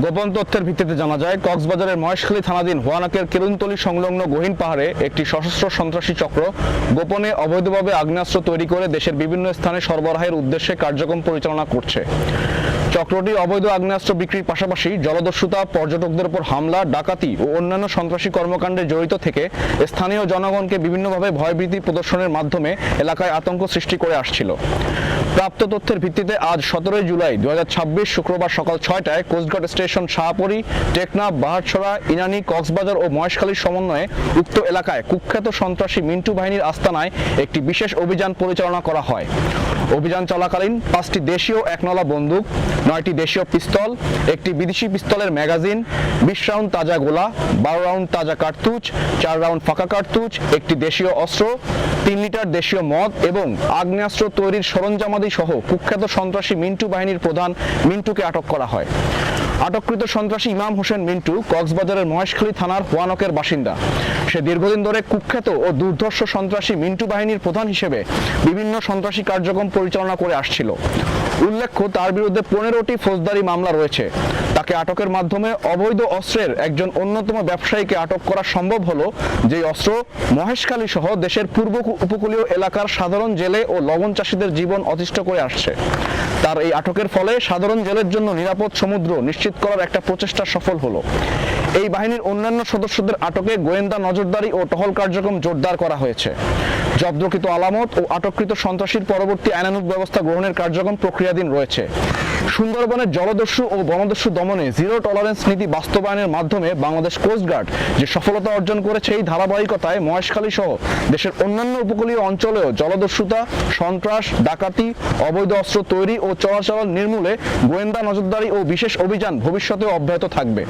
গোপন তথ্যের ভিত্তিতে জানা যায়, কক্সবাজারের মহেশখালী থানাধীন হোয়ানাকের কেরুনতলী সংলগ্ন গহীন পাহাড়ে একটি সশস্ত্র সন্ত্রাসী চক্র গোপনে অবৈধভাবে আগ্নেয়াস্ত্র তৈরি করে দেশের বিভিন্ন স্থানে সরবরাহের উদ্দেশ্যে কার্যক্রম পরিচালনা করছে। চক্রটি অবৈধ আগ্নেয়াস্ত্র বিক্রির পাশাপাশি জলদস্যুতা, পর্যটকদের উপর হামলা, ডাকাতি ও অন্যান্য সন্ত্রাসী কর্মকাণ্ডে জড়িত থেকে স্থানীয় জনগণকে বিভিন্নভাবে ভয়ভীতি প্রদর্শনের মাধ্যমে এলাকায় আতঙ্ক সৃষ্টি করে আসছিল। প্রাপ্ত তথ্যের ভিত্তিতে আজ 17 জুলাই 2026 শুক্রবার সকাল 6টায় কোস্টগার্ড স্টেশন, শাহপরী, টেকনাফ, বাহারছড়া, ইনানী, কক্সবাজার ও মহেশখালীর সমন্বয়ে উক্ত এলাকায় কুখ্যাত সন্ত্রাসী মিন্টু বাহিনীর আস্তানায় একটি বিশেষ অভিযান পরিচালনা করা হয়। অভিযান চলাকালীন 5টি দেশীয় একনলা বন্দুক, 9টি দেশীয় পিস্তল, একটি বিদেশি পিস্তলের ম্যাগাজিন, 20 রাউন্ড তাজা গোলা, 12 রাউন্ড তাজা কার্তুজ, 4 রাউন্ড ফাঁকা কার্তুজ, একটি দেশীয় অস্ত্র, 3 লিটার দেশীয় মদ এবং আগ্নেয়াস্ত্র তৈরির সরঞ্জামাদি সহ কুখ্যাত সন্ত্রাসী মিন্টু বাহিনীর প্রধান মিন্টুকে আটক করা হয়। আটককৃত সন্ত্রাসী ইমাম হোসেন মিন্টু কক্সবাজারের মহেশখালী থানার হোয়ানকের বাসিন্দা। সে দীর্ঘদিন ধরে কুখ্যাত ও দুর্ধর্ষ সন্ত্রাসী মিন্টু বাহিনীর প্রধান হিসেবে বিভিন্ন সন্ত্রাসী কার্যক্রম পরিচালনা করে আসছিল। উল্লেখ্য, তার বিরুদ্ধে 15টি ফৌজদারি মামলা রয়েছে। তাকে আটকের মাধ্যমে অবৈধ অস্ত্রের একজন অন্যতম ব্যবসায়ীকে আটক করা সম্ভব হলো, যে অস্ত্র মহেশখালী সহ দেশের পূর্ব উপকূলীয় এলাকার সাধারণ জেলে ও লবণ চাষীদের জীবন অতিষ্ঠ করে আসছে। তার এই আটকের ফলে সাধারণ জেলের জন্য নিরাপদ সমুদ্র নিশ্চিত করার একটা প্রচেষ্টা সফল হলো। এই বাহিনীর অন্যান্য সদস্যদের আটকে গোয়েন্দা নজরদারি ও টহল কার্যক্রম জোরদার করা হয়েছে। জব্দকৃত আলামত ও আটককৃত সন্ত্রাসীর পরবর্তী আইনানুগ ব্যবস্থা গ্রহণের কার্যক্রম প্রক্রিয়াধীন রয়েছে। সুন্দরবনের জলদস্যু ও বনদস্যু দমনে জিরো টলারেন্স নীতি বাস্তবায়নের মাধ্যমে বাংলাদেশ কোস্টগার্ড যে সফলতা অর্জন করেছে, এই ধারাবাহিকতায় মহেশখালী সহ দেশের অন্যান্য উপকূলীয় অঞ্চলেও জলদস্যুতা, সন্ত্রাস, ডাকাতি, অবৈধ অস্ত্র তৈরি ও চোরাচালান নির্মূলে গোয়েন্দা নজরদারি ও বিশেষ অভিযান ভবিষ্যতেও অব্যাহত থাকবে।